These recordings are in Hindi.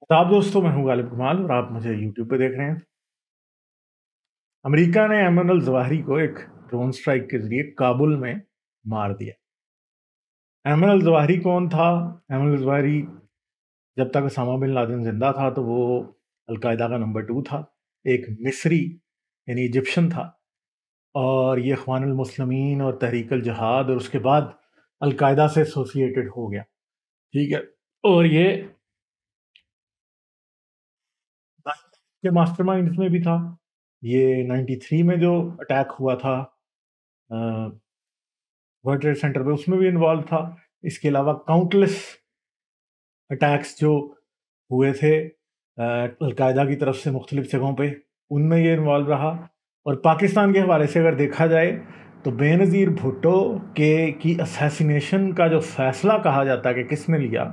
तो आप दोस्तों, मैं हूं गालिब कमाल और आप मुझे यूट्यूब पे देख रहे हैं। अमेरिका ने ऐमन अल जवाहिरी को एक ड्रोन स्ट्राइक के जरिए काबुल में मार दिया। ऐमन अल जवाहिरी कौन था? ऐमन अल जवाहिरी जब तक उसामा बिन लादेन जिंदा था तो वो अलकायदा का नंबर 2 था। एक मिस्री यानी इजिप्शियन था और ये इख्वानुल मुस्लिमीन और तहरीक अल जहाद और उसके बाद अलकायदा से एसोसिएटेड हो गया। ठीक है। और ये के मास्टरमाइंड्स में भी था। ये 93 में जो अटैक हुआ था वर्ल्ड ट्रेड सेंटर पे, उसमें भी इन्वॉल्व था। इसके अलावा काउंटलेस अटैक्स जो हुए थे अलकायदा की तरफ से मुख्तलिफ जगहों पे, उनमें ये इन्वॉल्व रहा। और पाकिस्तान के हवाले से अगर देखा जाए तो बेनज़ीर भुट्टो के की असैसिनेशन का जो फ़ैसला कहा जाता है कि किसने लिया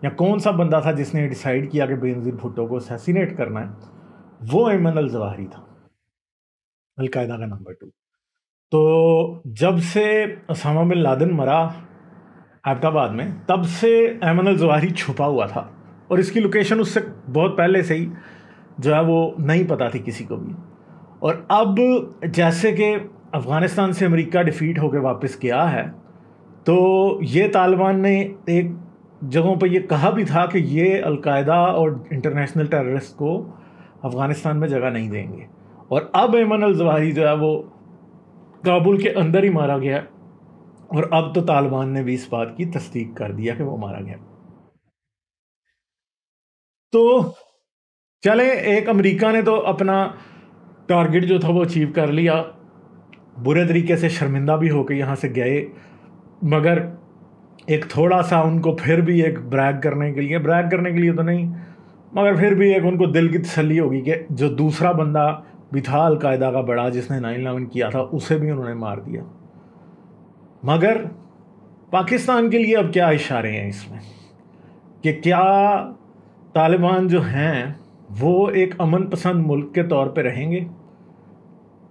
या कौन सा बंदा था जिसने डिसाइड किया कि बेनज़ीर भुट्टो को असैसिनेट करना है, वो ऐमन अल जवाहिरी था, अलकायदा का नंबर 2। तो जब से ओसामा बिन लादेन मरा एबटाबाद में, तब से ऐमन अल जवाहिरी छुपा हुआ था और इसकी लोकेशन उससे बहुत पहले से ही जो है वो नहीं पता थी किसी को भी। और अब जैसे कि अफ़गानिस्तान से अमेरिका डिफीट होकर वापस गया है, तो ये तालिबान ने एक जगहों पर ये कहा भी था कि ये अलकायदा और इंटरनेशनल टेररिस्ट को अफ़गानिस्तान में जगह नहीं देंगे। और अब ऐमन अल जवाहिरी जो है वो काबुल के अंदर ही मारा गया और अब तो तालिबान ने भी इस बात की तस्दीक कर दिया कि वो मारा गया। तो चले, एक अमेरिका ने तो अपना टारगेट जो था वो अचीव कर लिया, बुरे तरीके से शर्मिंदा भी होकर यहाँ से गए, मगर एक थोड़ा सा उनको फिर भी एक ब्रैग करने के लिए तो नहीं, मगर फिर भी एक उनको दिल की तसल्ली होगी कि जो दूसरा बंदा भी था अलकायदा का बड़ा जिसने 9/11 किया था, उसे भी उन्होंने मार दिया। मगर पाकिस्तान के लिए अब क्या इशारे हैं इसमें कि क्या तालिबान जो हैं वो एक अमन पसंद मुल्क के तौर पे रहेंगे?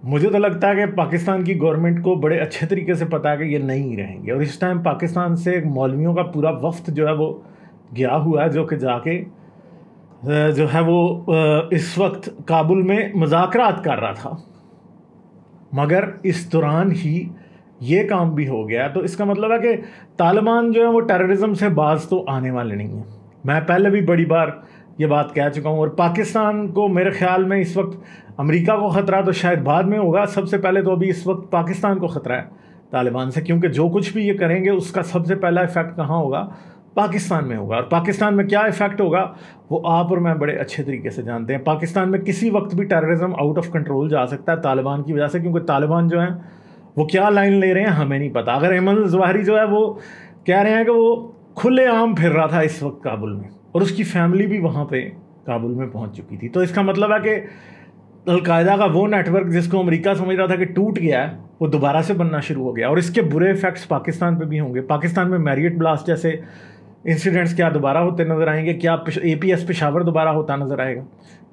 मुझे तो लगता है कि पाकिस्तान की गवर्नमेंट को बड़े अच्छे तरीके से पता है कि ये नहीं रहेंगे। और इस टाइम पाकिस्तान से मौलवियों का पूरा वफ्द जो है वो गया हुआ है, जो कि जाके जो है वो इस वक्त काबुल में मुज़ाकरात कर रहा था, मगर इस दौरान ही ये काम भी हो गया। तो इसका मतलब है कि तालिबान जो है वो टेररिज्म से बाज तो आने वाले नहीं हैं। मैं पहले भी बड़ी बार ये बात कह चुका हूँ। और पाकिस्तान को मेरे ख्याल में इस वक्त अमेरिका को ख़तरा तो शायद बाद में होगा, सबसे पहले तो अभी इस वक्त पाकिस्तान को ख़तरा है तालिबान से, क्योंकि जो कुछ भी ये करेंगे उसका सबसे पहला इफ़ेक्ट कहाँ होगा? पाकिस्तान में होगा। और पाकिस्तान में क्या इफ़ेक्ट होगा वो आप और मैं बड़े अच्छे तरीके से जानते हैं। पाकिस्तान में किसी वक्त भी टेररिज्म आउट ऑफ कंट्रोल जा सकता है तालिबान की वजह से, क्योंकि तालिबान जो है वो क्या लाइन ले रहे हैं हमें नहीं पता। अगर ऐमन अल जवाहिरी जो है वो कह रहे हैं कि वो खुलेआम फिर रहा था इस वक्त काबुल में और उसकी फैमिली भी वहाँ पे काबुल में पहुँच चुकी थी, तो इसका मतलब है कि अलकायदा का वो नेटवर्क जिसको अमेरिका समझ रहा था कि टूट गया है, वो दोबारा से बनना शुरू हो गया। और इसके बुरे इफेक्ट्स पाकिस्तान पे भी होंगे। पाकिस्तान में मैरियट ब्लास्ट जैसे इंसिडेंट्स क्या दोबारा होते नज़र आएंगे? क्या APS पेशावर दोबारा होता नज़र आएगा?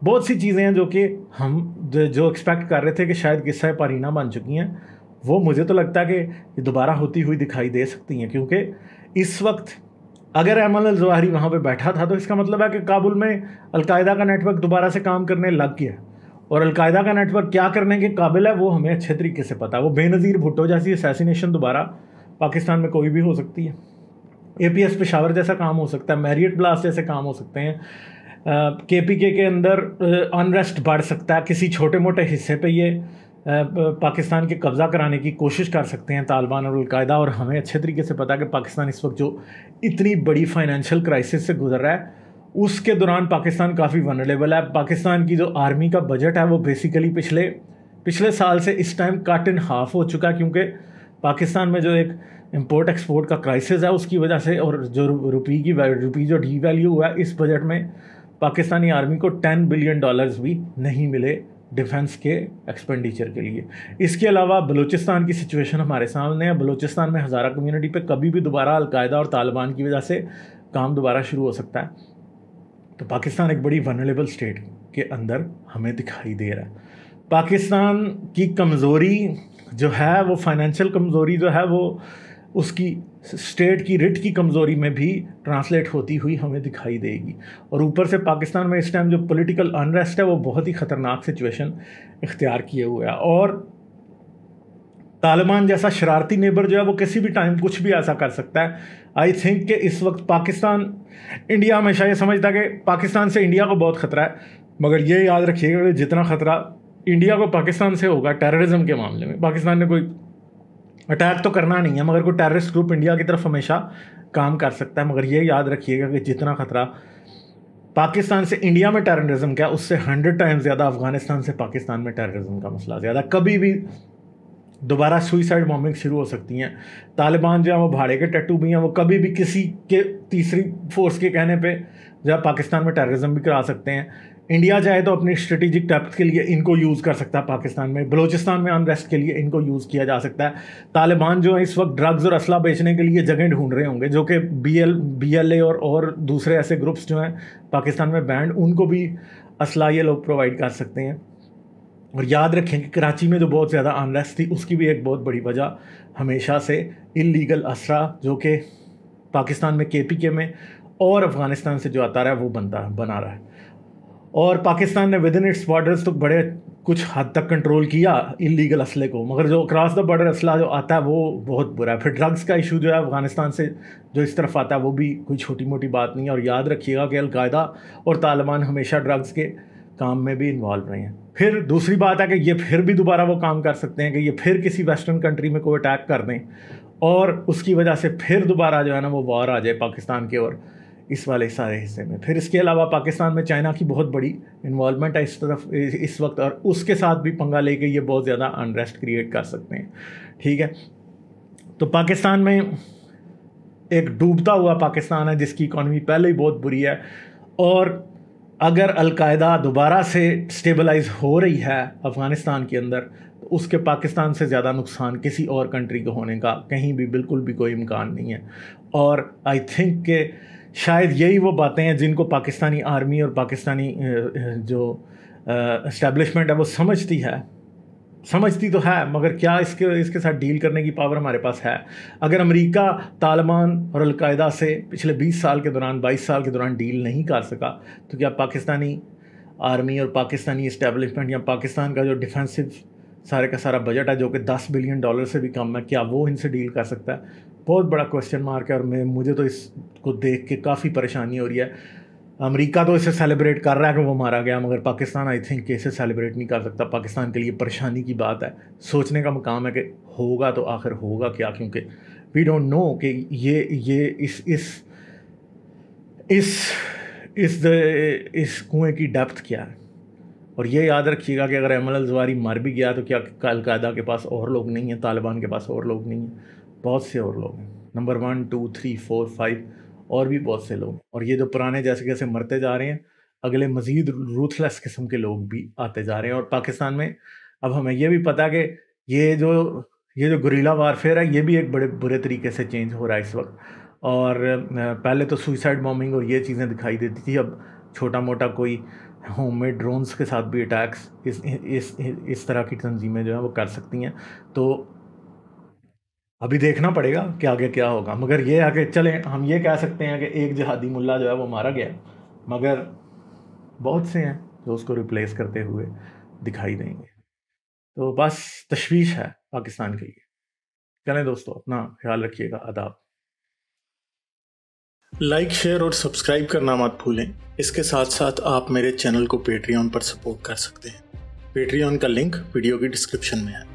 बहुत सी चीज़ें हैं जो कि हम जो एक्सपेक्ट कर रहे थे कि शायद किस्सा पारीना बन चुकी हैं, वो मुझे तो लगता है कि ये दोबारा होती हुई दिखाई दे सकती हैं। क्योंकि इस वक्त अगर ऐमन अल जवाहिरी वहाँ पे बैठा था तो इसका मतलब है कि काबुल में अलकायदा का नेटवर्क दोबारा से काम करने लग गया। और अलकायदा का नेटवर्क क्या करने के काबिल है वो हमें अच्छे तरीके से पता है। वो बेनज़ीर भुट्टो जैसी असैसिनेशन दोबारा पाकिस्तान में कोई भी हो सकती है। APS पेशावर जैसा काम हो सकता है, मैरियट ब्लास्ट जैसे काम हो सकते हैं, KPK के अंदर अनरेस्ट बढ़ सकता है, किसी छोटे मोटे हिस्से पे ये पाकिस्तान के कब्ज़ा कराने की कोशिश कर सकते हैं तालिबान और अलकायदा। और हमें अच्छे तरीके से पता है कि पाकिस्तान इस वक्त जो इतनी बड़ी फाइनेंशियल क्राइसिस से गुजर रहा है, उसके दौरान पाकिस्तान काफ़ी वनरेबल है। पाकिस्तान की जो आर्मी का बजट है वो बेसिकली पिछले साल से इस टाइम कट इन हाफ हो चुका है, क्योंकि पाकिस्तान में जो एक इंपोर्ट एक्सपोर्ट का क्राइसिस है उसकी वजह से, और जो रुपी जो डीवैल्यू हुआ है, इस बजट में पाकिस्तानी आर्मी को $10 बिलियन भी नहीं मिले डिफेंस के एक्सपेंडिचर के लिए। इसके अलावा बलूचिस्तान की सिचुएशन हमारे सामने है। बलूचिस्तान में हज़ारा कम्युनिटी पे कभी भी दोबारा अलकायदा और तालिबान की वजह से काम दोबारा शुरू हो सकता है। तो पाकिस्तान एक बड़ी वनरेबल स्टेट के अंदर हमें दिखाई दे रहा है। पाकिस्तान की कमज़ोरी जो है वो फाइनेंशियल कमज़ोरी जो है वो उसकी स्टेट की रिट की कमज़ोरी में भी ट्रांसलेट होती हुई हमें दिखाई देगी। और ऊपर से पाकिस्तान में इस टाइम जो पॉलिटिकल अनरेस्ट है वो बहुत ही ख़तरनाक सिचुएशन इख्तियार किए हुए है, और तालिबान जैसा शरारती नेबर जो है वो किसी भी टाइम कुछ भी ऐसा कर सकता है। आई थिंक कि इस वक्त पाकिस्तान, इंडिया हमेशा ये समझता है कि पाकिस्तान से इंडिया को बहुत ख़तरा है, मगर ये याद रखिएगा कि जितना ख़तरा इंडिया को पाकिस्तान से होगा टेररिज्म के मामले में, पाकिस्तान ने कोई अटैक तो करना नहीं है, मगर कोई टेररिस्ट ग्रुप इंडिया की तरफ हमेशा काम कर सकता है। मगर ये याद रखिएगा कि जितना ख़तरा पाकिस्तान से इंडिया में टेररिज्म का, उससे 100 टाइम्स ज़्यादा अफगानिस्तान से पाकिस्तान में टेररिज्म का मसला ज़्यादा। कभी भी दोबारा सुइसाइड बॉम्बिंग शुरू हो सकती हैं। तालिबान जो है वो भाड़े के टट्टू भी हैं, वो कभी भी किसी के तीसरी फोर्स के कहने पे जो है पाकिस्तान में टेररिज्म भी करा सकते हैं। इंडिया चाहे तो अपनी स्ट्रेटेजिक डेप्थ के लिए इनको यूज़ कर सकता है पाकिस्तान में, बलूचिस्तान में अनरेस्ट के लिए इनको यूज़ किया जा सकता है। तालिबान जो है इस वक्त ड्रग्स और असला बेचने के लिए जगह ढूंढ रहे होंगे, जो कि BLA और दूसरे ऐसे ग्रुप्स जो हैं पाकिस्तान में बैंड, उनको भी असला ये लोग प्रोवाइड कर सकते हैं। और याद रखें कि कराची में जो बहुत ज़्यादा अनरेस्ट थी उसकी भी एक बहुत बड़ी वजह हमेशा से इल्लीगल असला जो कि पाकिस्तान में KPK में और अफ़गानिस्तान से जो आता रहा है वो बना रहा है। और पाकिस्तान ने विद इन इट्स बॉर्डर्स तो बड़े कुछ हद तक कंट्रोल किया इल्लीगल असले को, मगर जो क्रॉस द बॉर्डर असला जो आता है वो बहुत बुरा है। फिर ड्रग्स का इशू जो है अफ़गानिस्तान से जो इस तरफ आता है वो भी कोई छोटी मोटी बात नहीं है। और याद रखिएगा कि अलकायदा और तालिबान हमेशा ड्रग्स के काम में भी इन्वॉल्व रहे हैं। फिर दूसरी बात है कि ये फिर भी दोबारा वो काम कर सकते हैं कि ये फिर किसी वेस्टर्न कंट्री में कोई अटैक कर दें और उसकी वजह से फिर दोबारा जो है ना वो वॉर आ जाए पाकिस्तान के और इस वाले सारे हिस्से में। फिर इसके अलावा पाकिस्तान में चाइना की बहुत बड़ी इन्वॉल्वमेंट है इस तरफ इस वक्त, और उसके साथ भी पंगा लेके ये बहुत ज़्यादा अनरेस्ट क्रिएट कर सकते हैं। ठीक है, तो पाकिस्तान में एक डूबता हुआ पाकिस्तान है जिसकी इकॉनमी पहले ही बहुत बुरी है, और अगर अलकायदा दोबारा से स्टेबलाइज हो रही है अफ़गानिस्तान के अंदर तो उसके पाकिस्तान से ज़्यादा नुकसान किसी और कंट्री को होने का कहीं भी बिल्कुल भी कोई इम्कान नहीं है। और आई थिंक कि शायद यही वो बातें हैं जिनको पाकिस्तानी आर्मी और पाकिस्तानी जो इस्टेब्लिशमेंट है वो समझती तो है, मगर क्या इसके साथ डील करने की पावर हमारे पास है? अगर अमेरिका तालिबान और अलकायदा से पिछले 20 साल के दौरान 22 साल के दौरान डील नहीं कर सका तो क्या पाकिस्तानी आर्मी और पाकिस्तानी इस्टेब्लिशमेंट या पाकिस्तान का जो डिफेंसिव सारे का सारा बजट है जो कि $10 बिलियन से भी कम है, क्या वो इनसे डील कर सकता है? बहुत बड़ा क्वेश्चन मार्क है। और मुझे तो इसको देख के काफ़ी परेशानी हो रही है। अमेरिका तो इसे सेलिब्रेट कर रहा है कि वो मारा गया, मगर पाकिस्तान आई थिंक इसे सेलिब्रेट नहीं कर सकता। पाकिस्तान के लिए परेशानी की बात है, सोचने का मकाम है कि होगा तो आखिर होगा क्या, क्योंकि वी डोंट नो कि ये इस कुएं की डेप्थ क्या है। और ये याद रखिएगा कि अगर अमल अल-ज़वारी मर भी गया तो क्या अलकायदा के पास और लोग नहीं हैं, तालिबान के पास और लोग नहीं हैं? बहुत से और लोग हैं, नंबर 1 2 3 4 5 और भी बहुत से लोग। और ये जो पुराने जैसे कैसे मरते जा रहे हैं, अगले मज़ीद रूथलेस किस्म के लोग भी आते जा रहे हैं। और पाकिस्तान में अब हमें ये भी पता कि ये जो गुरिल्ला वारफेयर है ये भी एक बड़े बुरे तरीके से चेंज हो रहा है इस वक्त। और पहले तो सुइसाइड बॉम्बिंग और ये चीज़ें दिखाई देती थी, अब छोटा मोटा कोई होममेड ड्रोन्स के साथ भी अटैक्स इस तरह की तंजीमें जो है वो कर सकती हैं। तो अभी देखना पड़ेगा कि आगे क्या होगा। मगर ये आगे चलें, हम ये कह सकते हैं कि एक जिहादी मुल्ला जो है वो मारा गया, मगर बहुत से हैं जो उसको रिप्लेस करते हुए दिखाई देंगे। तो बस तशवीश है पाकिस्तान के लिए। चलें दोस्तों, अपना ख्याल रखिएगा। आदाब। लाइक, शेयर और सब्सक्राइब करना मत भूलें। इसके साथ साथ आप मेरे चैनल को पेट्रियन पर सपोर्ट कर सकते हैं। पेट्रियन का लिंक वीडियो की डिस्क्रिप्शन में है।